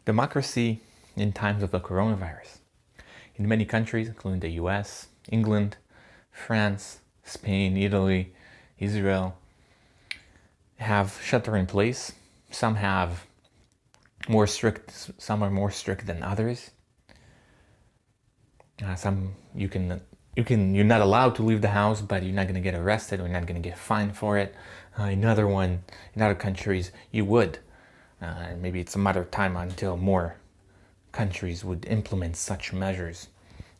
democracy in times of the coronavirus. In many countries, including the US, England, France, Spain, Italy, Israel, have shelter in place. Some have more strict, some are more strict than others. Some you're not allowed to leave the house, but you're not going to get arrested or you're not going to get fined for it. In other countries, you would. Maybe it's a matter of time until more countries would implement such measures.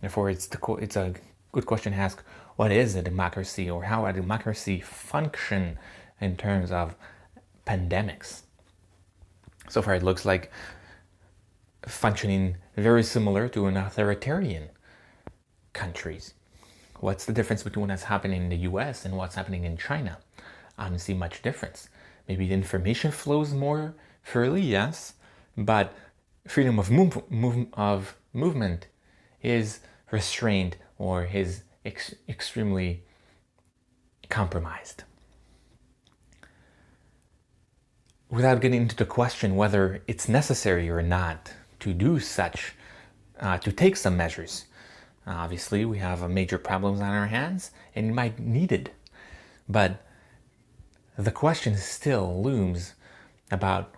Therefore, it's a good question to ask: what is a democracy, or how a democracy function in terms of pandemics? So far, it looks like functioning very similar to an authoritarian countries. What's the difference between what's happening in the US and what's happening in China? I don't see much difference. Maybe the information flows more freely, yes, but freedom of movement is restrained or is extremely compromised. Without getting into the question whether it's necessary or not to do such, to take some measures. Obviously, we have major problems on our hands and it might need it. But the question still looms about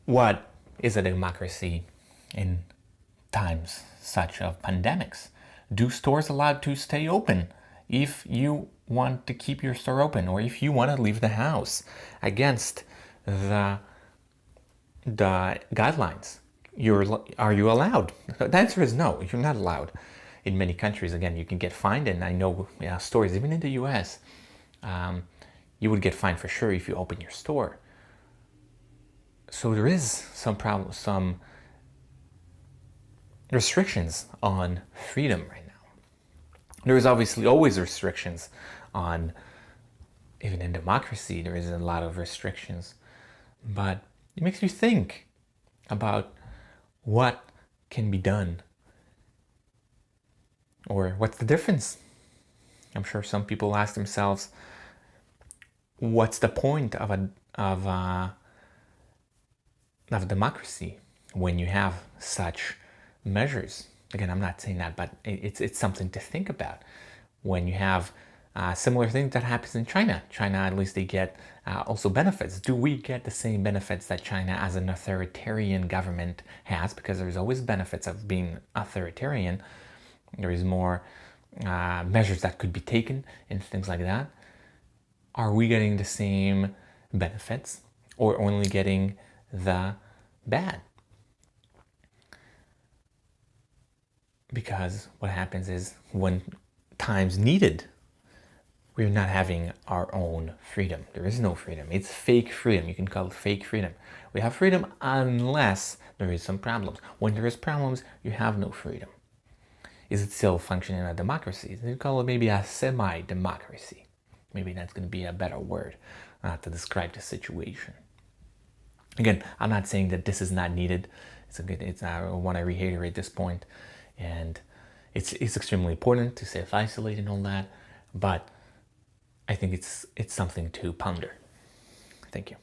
what is a democracy in times such of pandemics. Do stores allowed to stay open if you want to keep your store open, or if you want to leave the house against the guidelines? Are you allowed? The answer is no, you're not allowed. In many countries, again, you can get fined, and I know stores, even in the US, you would get fined for sure if you open your store. So there is some problem, some restrictions on freedom right now. There is obviously always restrictions on, even in democracy, there is a lot of restrictions, but it makes you think about what can be done, or what's the difference. I'm sure some people ask themselves, what's the point of a democracy when you have such measures? Again, I'm not saying that, but it's something to think about. When you have similar things that happens in China. China, at least they get also benefits. Do we get the same benefits that China as an authoritarian government has? Because there's always benefits of being authoritarian. There is more measures that could be taken and things like that. Are we getting the same benefits, or only getting the bad? Because what happens is, when times needed, we're not having our own freedom. There is no freedom. It's fake freedom. You can call it fake freedom. We have freedom unless there is some problems. When there is problems, you have no freedom. Is it still functioning in a democracy? You call it maybe a semi-democracy. Maybe that's going to be a better word to describe the situation. Again, I'm not saying that this is not needed. I want to reiterate this point, and it's extremely important to self-isolate and all that, but I think it's something to ponder. Thank you.